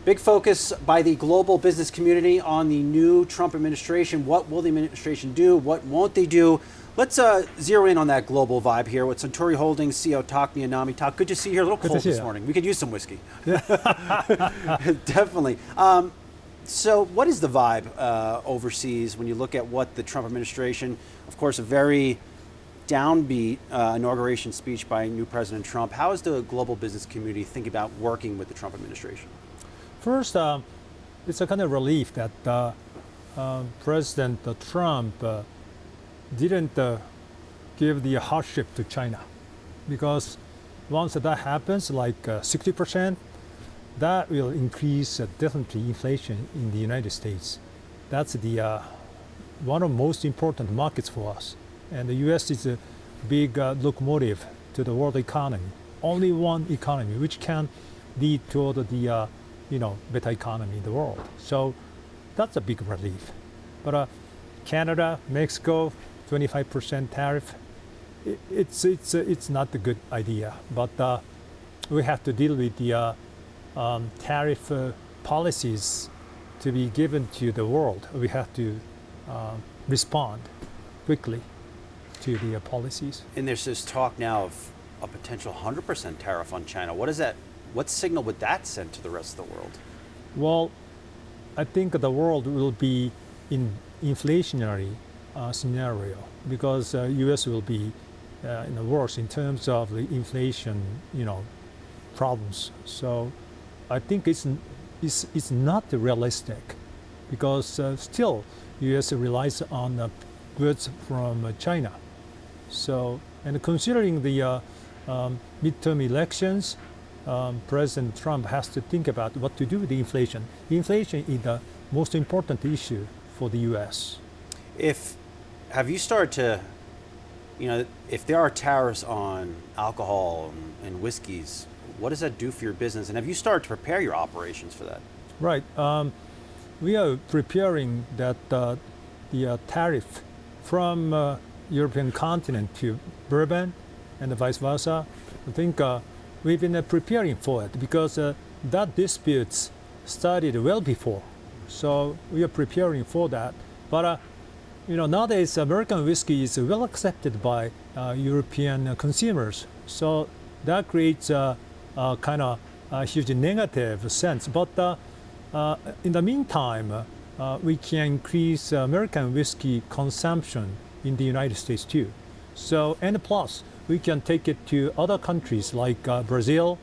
Big focus by the global business community on the new Trump administration. What will the administration do? What won't they do? Let's zero in on that global vibe here with Suntory Holdings CEO Tak Niinami. Tak, good to see you here. A little cold this morning. We could use some whiskey. Definitely. So what is the vibe overseas when you look at what the Trump administration, of course, a very downbeat inauguration speech by new President Trump. How is the global business community thinking about working with the Trump administration? First, it's a kind of relief that President Trump didn't give the hardship to China, because once that happens, like 60%, that will increase definitely inflation in the United States. That's the one of the most important markets for us. And the U.S. is a big locomotive to the world economy. Only one economy which can lead toward the better economy in the world. So that's a big relief. But Canada, Mexico, 25% tariff. It's not a good idea. But we have to deal with the tariff policies to be given to the world. We have to respond quickly to the policies. And there's this talk now of a potential 100% tariff on China. What signal would that send to the rest of the world? Well, I think the world will be in inflationary scenario, because U.S. will be worse in terms of the inflation, problems. So I think it's not realistic, because still U.S. relies on goods from China. So, and considering the midterm elections, President Trump has to think about what to do with the inflation. Inflation is the most important issue for the U.S. Have you started to, if there are tariffs on alcohol and whiskeys, what does that do for your business? And have you started to prepare your operations for that? Right. We are preparing that the tariff from European continent to bourbon and vice versa. I think we've been preparing for it, because that disputes started well before. So we are preparing for that. But nowadays American whiskey is well accepted by European consumers. So that creates a kind of a huge negative sense. But in the meantime, we can increase American whiskey consumption in the United States too. So, and plus, we can take it to other countries like Brazil,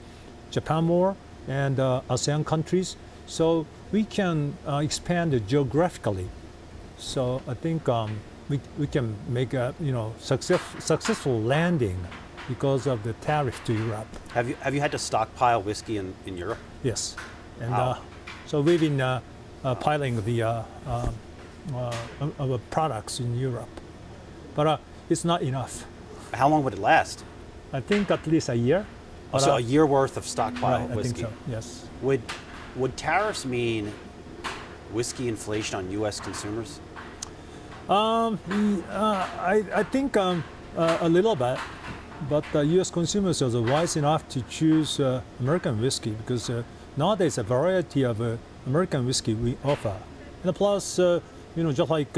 Japan more, and ASEAN countries. So we can expand geographically. So I think we can make a successful landing because of the tariff to Europe. Have you had to stockpile whiskey in Europe? Yes, and so we've been piling the our products in Europe, but it's not enough. How long would it last? I think at least a year. So a year worth of stockpile right, whiskey. I think so. Yes. Would tariffs mean whiskey inflation on U.S. consumers? I think a little bit, but U.S. consumers are wise enough to choose American whiskey, because nowadays a variety of American whiskey we offer, and plus just like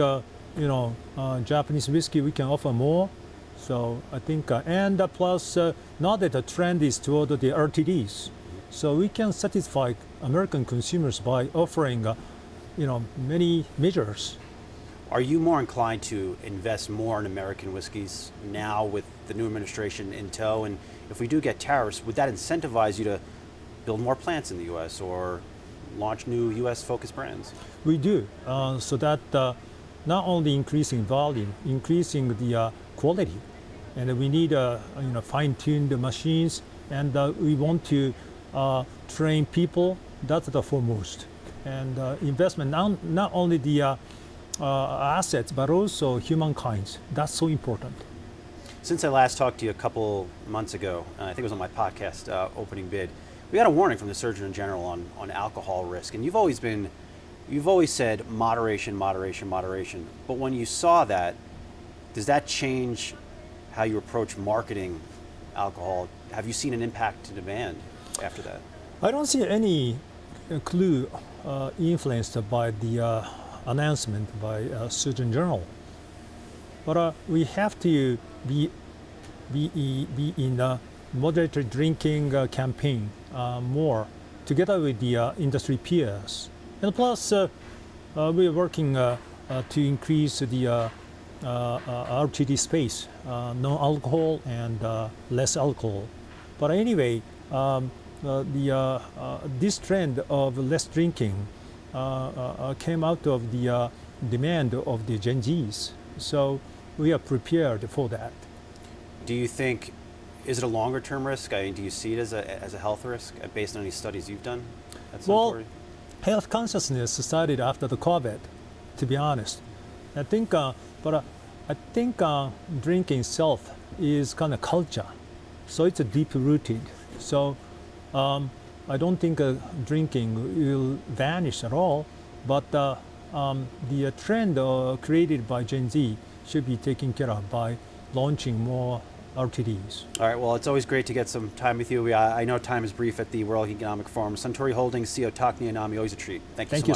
Japanese whiskey, we can offer more. So I think and plus now that the trend is toward the RTDs, so we can satisfy American consumers by offering many measures. Are you more inclined to invest more in American whiskeys now with the new administration in tow? And if we do get tariffs, would that incentivize you to build more plants in the U.S. or launch new U.S.-focused brands? We do, so that not only increasing volume, increasing the quality, and we need fine-tuned machines, and we want to train people. That's the foremost, and investment not only the assets, but also humankind. That's so important. Since I last talked to you a couple months ago, I think it was on my podcast, Opening Bid, we had a warning from the Surgeon General on alcohol risk, and you've always said moderation, moderation, moderation. But when you saw that, does that change how you approach marketing alcohol? Have you seen an impact to demand after that? I don't see any clue influenced by the announcement by Surgeon General. But we have to be in a moderate drinking campaign more together with the industry peers. And plus, we are working to increase the RTD space, non-alcohol and less alcohol. But anyway, this trend of less drinking came out of the demand of the Gen Zs. So we are prepared for that. Do you think, is it a longer term risk? I mean, do you see it as a health risk based on any studies you've done at Suntory? Well, health consciousness started after the COVID, to be honest. I think, drinking itself is kind of culture, so it's deep rooted. So I don't think drinking will vanish at all, but the trend created by Gen Z should be taken care of by launching more RTDs. All right, well, it's always great to get some time with you. I know time is brief at the World Economic Forum. Suntory Holdings CEO Tak Niinami, always a treat. Thank you so much.